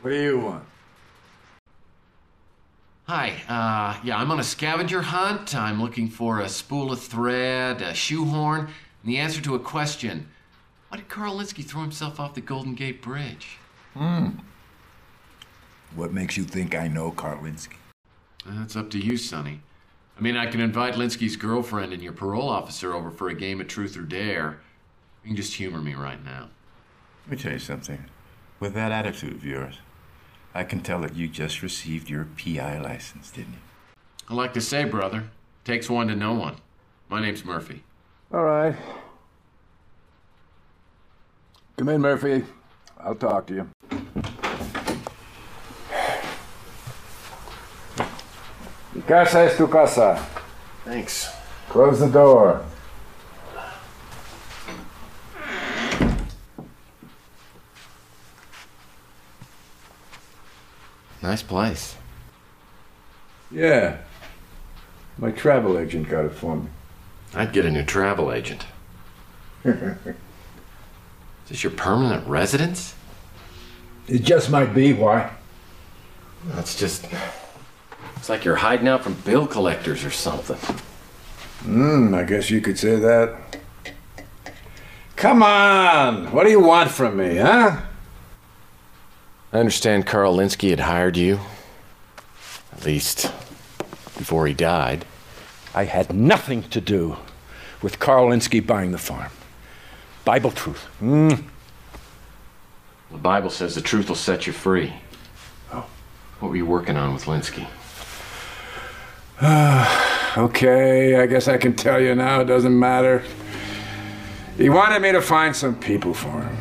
What do you want? Hi, yeah, I'm on a scavenger hunt. I'm looking for a spool of thread, a shoehorn, and the answer to a question. Why did Carl Linsky throw himself off the Golden Gate Bridge? What makes you think I know Carl Linsky? That's up to you, Sonny. I mean, I can invite Linsky's girlfriend and your parole officer over for a game of truth or dare. You can just humor me right now. Let me tell you something. With that attitude of yours, I can tell that you just received your PI license, didn't you? I like to say, brother, takes one to know one. My name's Murphy. All right. Come in, Murphy. I'll talk to you. Mi casa es tu casa. Thanks. Close the door. Nice place. Yeah. My travel agent got it for me. I'd get a new travel agent. Is this your permanent residence? It just might be. Why? It's like you're hiding out from bill collectors or something. I guess you could say that. Come on! What do you want from me, huh? I understand Carl Linsky had hired you. At least, before he died. I had nothing to do with Carl Linsky buying the farm. Bible truth. The Bible says the truth will set you free. Oh. What were you working on with Linsky? Okay, I guess I can tell you now. It doesn't matter. He wanted me to find some people for him.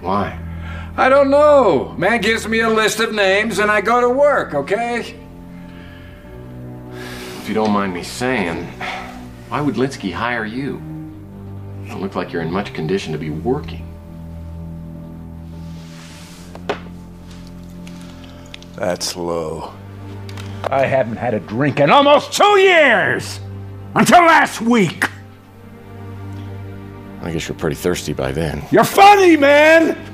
Why? I don't know. Man gives me a list of names and I go to work, okay? If you don't mind me saying, why would Linsky hire you? You don't look like you're in much condition to be working. That's low. I haven't had a drink in almost 2 years! Until last week! I guess you're pretty thirsty by then. You're funny, man!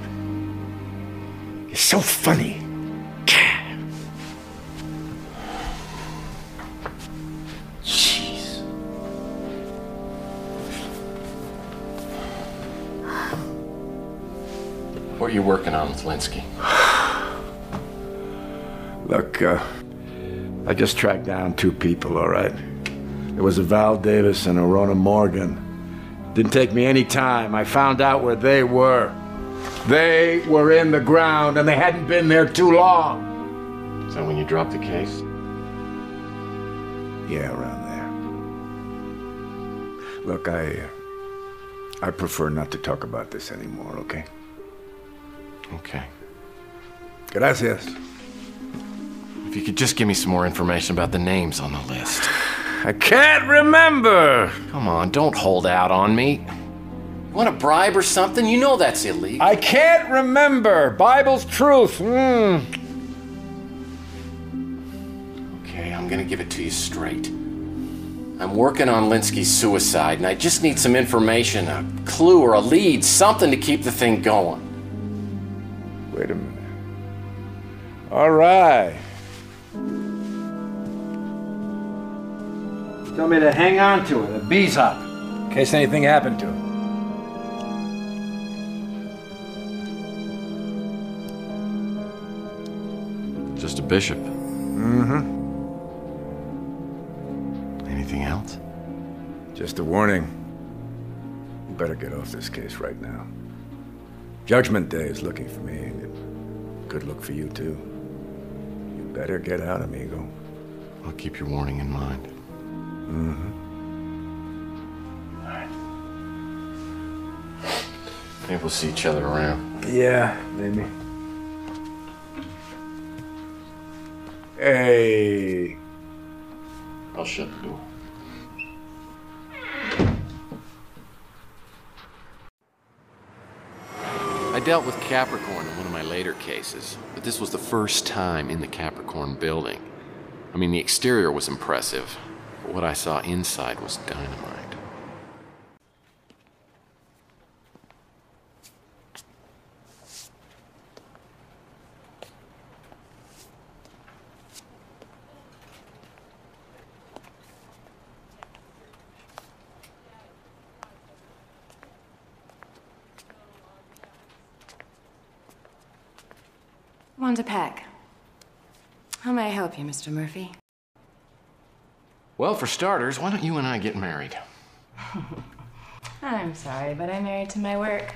You're so funny. Jeez. What are you working on with Linsky? Look, I just tracked down 2 people, all right? There was a Val Davis and a Rona Morgan. Didn't take me any time. I found out where they were. They were in the ground, and they hadn't been there too long. Is that when you dropped the case? Yeah, around there. Look, I prefer not to talk about this anymore, okay? Okay. Gracias. If you could just give me some more information about the names on the list. I can't remember! Come on, don't hold out on me. You want a bribe or something? You know that's illegal. I can't remember! Bible's truth! Okay, I'm gonna give it to you straight. I'm working on Linsky's suicide, and I just need some information, a clue or a lead, something to keep the thing going. Wait a minute. All right. Tell me to hang on to it, a bee's hop, in case anything happened to it. Just a bishop. Mm-hmm. Anything else? Just a warning. You better get off this case right now. Judgment Day is looking for me, and good look for you, too. You better get out, amigo. I'll keep your warning in mind. Mm-hmm. All right. Maybe we'll see each other around. Yeah, maybe. Hey. I'll shut the door. I dealt with Capricorn in one of my later cases, but this was the first time in the Capricorn building. I mean, the exterior was impressive, but what I saw inside was dynamite. Wanda Peck. How may I help you, Mr. Murphy? Well, for starters, why don't you and I get married? I'm sorry, but I'm married to my work.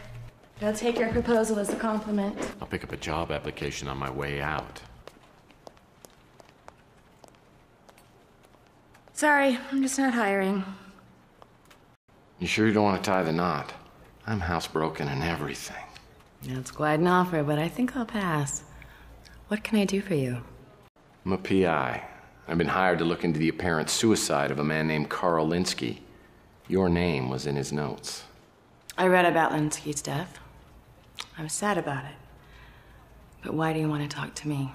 I'll take your proposal as a compliment. I'll pick up a job application on my way out. Sorry, I'm just not hiring. You sure you don't want to tie the knot? I'm housebroken and everything. That's quite an offer, but I think I'll pass. What can I do for you? I'm a PI. I've been hired to look into the apparent suicide of a man named Carl Linsky. Your name was in his notes. I read about Linsky's death. I'm sad about it. But why do you want to talk to me?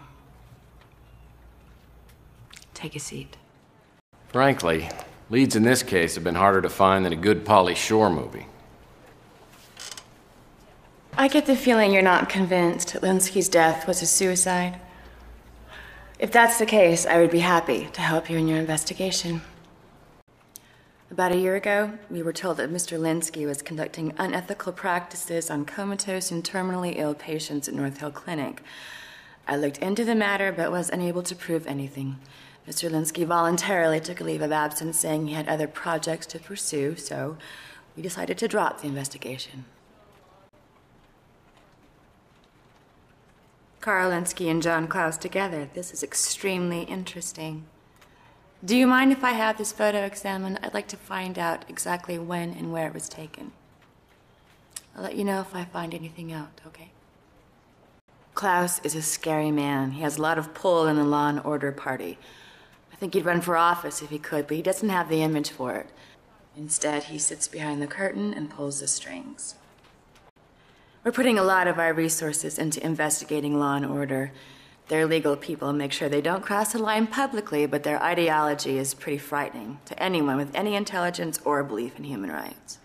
Take a seat. Frankly, leads in this case have been harder to find than a good Pauly Shore movie. I get the feeling you're not convinced that Linsky's death was a suicide. If that's the case, I would be happy to help you in your investigation. About a year ago, we were told that Mr. Linsky was conducting unethical practices on comatose and terminally ill patients at North Hill Clinic. I looked into the matter but was unable to prove anything. Mr. Linsky voluntarily took a leave of absence, saying he had other projects to pursue, so we decided to drop the investigation. Carl Linsky and John Klaus together. This is extremely interesting. Do you mind if I have this photo examined? I'd like to find out exactly when and where it was taken. I'll let you know if I find anything out, okay? Klaus is a scary man. He has a lot of pull in the law and order party. I think he'd run for office if he could, but he doesn't have the image for it. Instead, he sits behind the curtain and pulls the strings. We're putting a lot of our resources into investigating law and order. Their legal people make sure they don't cross the line publicly, but their ideology is pretty frightening to anyone with any intelligence or belief in human rights.